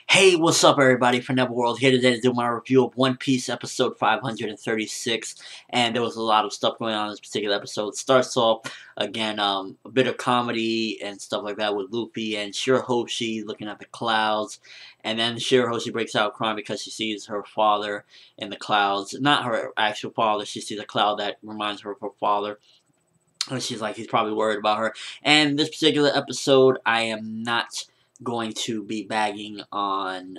Hey, what's up, everybody? ForneverWorld here today to do my review of One Piece episode 536, and there was a lot of stuff going on in this particular episode. It starts off, again, a bit of comedy and stuff like that with Luffy and Shirahoshi looking at the clouds, and then Shirahoshi breaks out crying because she sees her father in the clouds. Not her actual father, she sees a cloud that reminds her of her father. And she's like, he's probably worried about her. And this particular episode, I am not going to be bagging on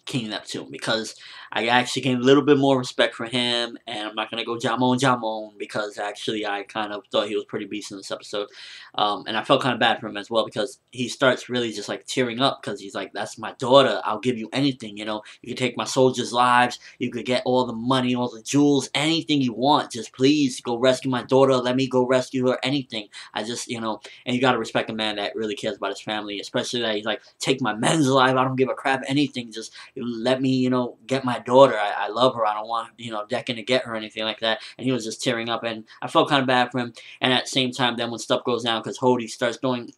King Neptune because I actually gained a little bit more respect for him, and I'm not gonna go Jamon because actually I kind of thought he was pretty beast in this episode, and I felt kind of bad for him as well because he starts really just like tearing up because he's like, "That's my daughter. I'll give you anything. You know, you can take my soldiers' lives. You could get all the money, all the jewels, anything you want. Just please go rescue my daughter. Let me go rescue her. Anything. I just, and you gotta respect a man that really cares about his family, especially that he's like, take my men's life. I don't give a crap. Anything. Just let me, get my daughter. I love her. I don't want, Decken to get her or anything like that." And he was just tearing up, and I felt kind of bad for him. And at the same time, then when stuff goes down, because Hordy starts doing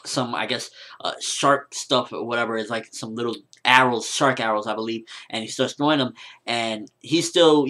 some, I guess, shark stuff or whatever, is like some little arrows, shark arrows, I believe, and he starts throwing them, and he's still,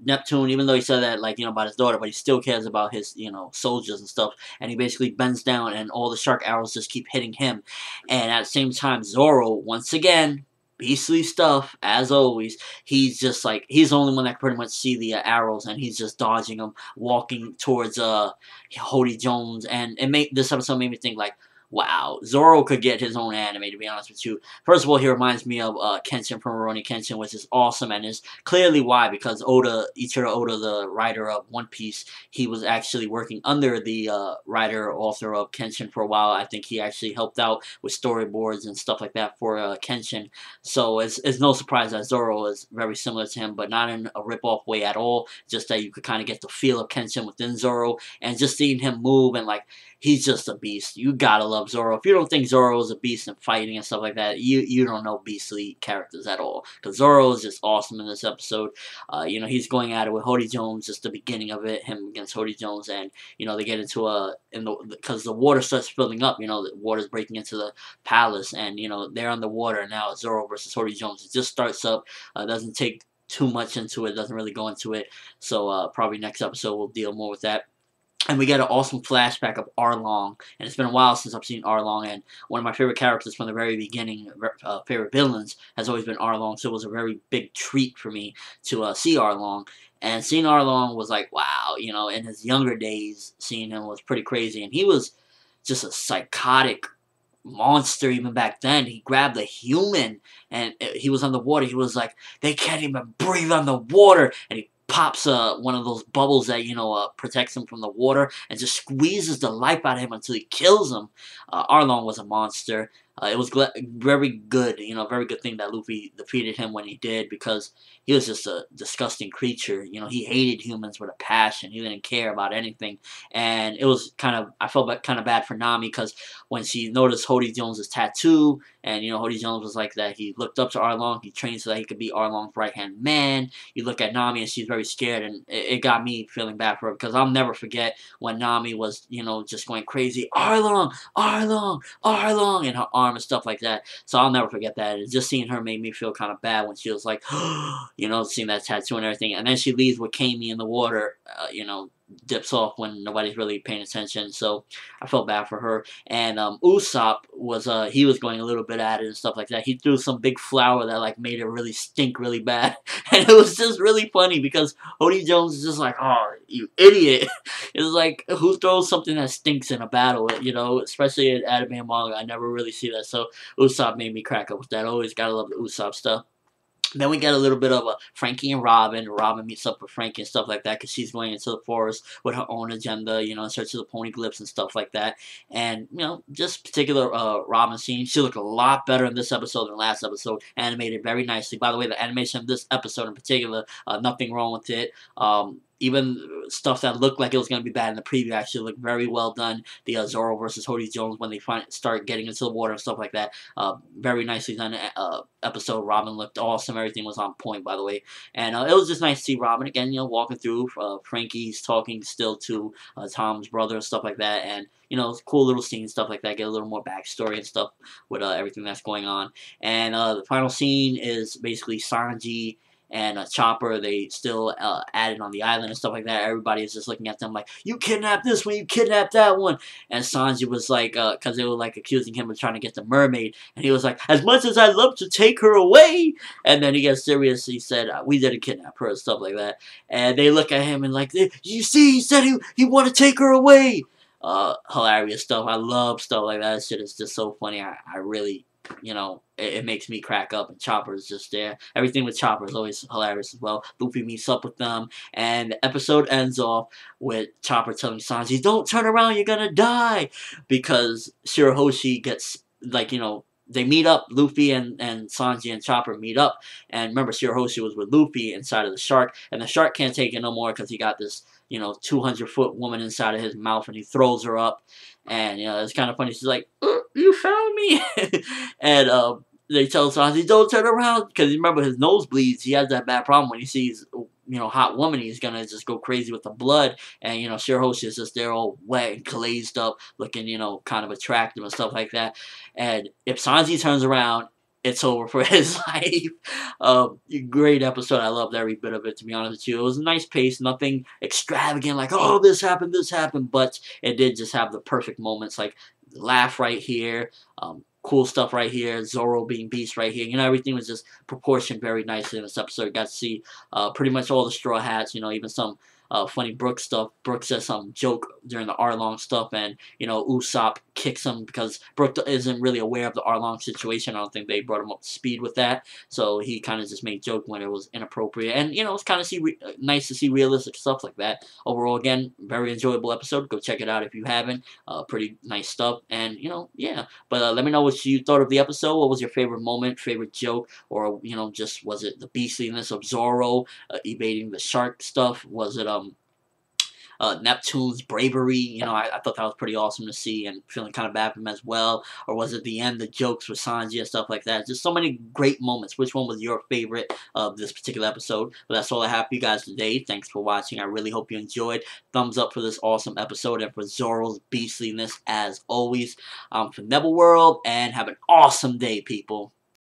Neptune, even though he said that, like, about his daughter, but he still cares about his, soldiers and stuff, and he basically bends down, and all the shark arrows just keep hitting him, and at the same time, Zoro, once again, beastly stuff, as always. He's just like, he's the only one that can pretty much see the arrows, and he's just dodging them, walking towards Hordy Jones, and this episode made me think, like, wow, Zoro could get his own anime, to be honest with you. First of all, he reminds me of Kenshin from Rurouni Kenshin, which is awesome, and is clearly why, because Ichiro Oda, the writer of One Piece, he was actually working under the author of Kenshin for a while. I think he actually helped out with storyboards and stuff like that for Kenshin. So it's no surprise that Zoro is very similar to him, but not in a rip-off way at all. Just that you could kind of get the feel of Kenshin within Zoro, and just seeing him move, and like, he's just a beast. You gotta love Zoro. If you don't think Zoro is a beast in fighting and stuff like that, you don't know beastly characters at all. Because Zoro is just awesome in this episode. He's going at it with Hordy Jones, just the beginning of it, him against Hordy Jones, and they get into because the water starts filling up. The water's breaking into the palace, and they're underwater now. Zoro versus Hordy Jones. It just starts up. Doesn't take too much into it. Doesn't really go into it. So probably next episode we'll deal more with that. And we get an awesome flashback of Arlong, and it's been a while since I've seen Arlong, and one of my favorite characters from the very beginning, favorite villains, has always been Arlong, so it was a very big treat for me to see Arlong, and seeing Arlong was like, wow, in his younger days, seeing him was pretty crazy, and he was just a psychotic monster even back then. He grabbed a human, and he was underwater. He was like, they can't even breathe underwater, and he pops one of those bubbles that protects him from the water, and just squeezes the life out of him until he kills him. Arlong was a monster. It was very good, very good thing that Luffy defeated him when he did, because he was just a disgusting creature. He hated humans with a passion. He didn't care about anything, and it was I felt kind of bad for Nami, because when she noticed Hordy Jones' tattoo, and Hordy Jones was like that, he looked up to Arlong. He trained so that he could be Arlong's right hand man. You look at Nami, and she's very scared, and it got me feeling bad for her, because I'll never forget when Nami was just going crazy, Arlong, Arlong, Arlong, in her arm and stuff like that. So I'll never forget that. And just seeing her made me feel kind of bad when she was like, seeing that tattoo and everything. And then she leaves with Kami in the water, dips off when nobody's really paying attention. So I felt bad for her. And Usopp was he was going a little bit at it and stuff like that. He threw some big flour that like made it really stink really bad, and it was just really funny because Hordy Jones is just like, oh, you idiot. It's like, who throws something that stinks in a battle? Especially in anime and manga, I never really see that. So Usopp made me crack up with that. Always gotta love the Usopp stuff. Then we get a little bit of a Frankie and Robin. Robin meets up with Frankie and stuff like that because she's going into the forest with her own agenda, in search of the poneglyphs and stuff like that. And, just particular Robin scene, she looked a lot better in this episode than last episode. Animated very nicely. By the way, the animation of this episode in particular, nothing wrong with it. even stuff that looked like it was going to be bad in the preview actually looked very well done. The Zoro versus Hordy Jones when they start getting into the water and stuff like that. Very nicely done episode. Robin looked awesome. Everything was on point, by the way. And it was just nice to see Robin again, walking through. Frankie's talking still to Tom's brother and stuff like that. And, cool little scenes, stuff like that. Get a little more backstory and stuff with everything that's going on. And the final scene is basically Sanji and Chopper. They still added on the island and stuff like that. Everybody is just looking at them like, you kidnapped this one, you kidnapped that one. And Sanji was like, because they were like accusing him of trying to get the mermaid. And he was like, as much as I'd love to take her away. And then he gets serious. He said, we didn't kidnap her and stuff like that. And they look at him and like, you see, he said he wanted to take her away. Hilarious stuff. I love stuff like that. That shit is just so funny. I really, it makes me crack up, and Chopper is just there. Everything with Chopper is always hilarious as well. Luffy meets up with them, and the episode ends off with Chopper telling Sanji, don't turn around, you're gonna die, because Shirahoshi gets, like, they meet up, Luffy and Sanji and Chopper meet up, and remember, Shirahoshi was with Luffy inside of the shark, and the shark can't take it no more because he got this, 200-foot woman inside of his mouth, and he throws her up, and, it's kind of funny. She's like, you found me, and, they tell Sanji, don't turn around, because remember, his nose bleeds. He has that bad problem when he sees, hot woman, he's gonna just go crazy with the blood, and, Shirahoshi is just there all wet and glazed up, looking, kind of attractive and stuff like that, and if Sanji turns around, it's over for his life. Great episode. I loved every bit of it, to be honest with you. It was a nice pace, nothing extravagant, like, oh, this happened, but it did just have the perfect moments, like, laugh right here, cool stuff right here, Zoro being Beast right here. Everything was just proportioned very nicely in this episode. Got to see pretty much all the Straw Hats, even some funny Brook stuff. Brook says some joke during the Arlong stuff, and, Usopp kicks him because Brook isn't really aware of the Arlong situation. I don't think they brought him up to speed with that, so he kind of just made joke when it was inappropriate. And, it's kind of nice to see realistic stuff like that. Overall, again, very enjoyable episode. Go check it out if you haven't. Pretty nice stuff, and, yeah. But let me know what you thought of the episode. What was your favorite moment, favorite joke, or, just was it the beastliness of Zoro evading the shark stuff? Was it Neptune's bravery? I thought that was pretty awesome to see, and feeling kind of bad for him as well. Or was it the end, the jokes with Sanji and stuff like that? Just so many great moments. Which one was your favorite of this particular episode? But that's all I have for you guys today. Thanks for watching. I really hope you enjoyed. Thumbs up for this awesome episode, and for Zoro's beastliness as always. I'm ForneverWorld, and have an awesome day, people.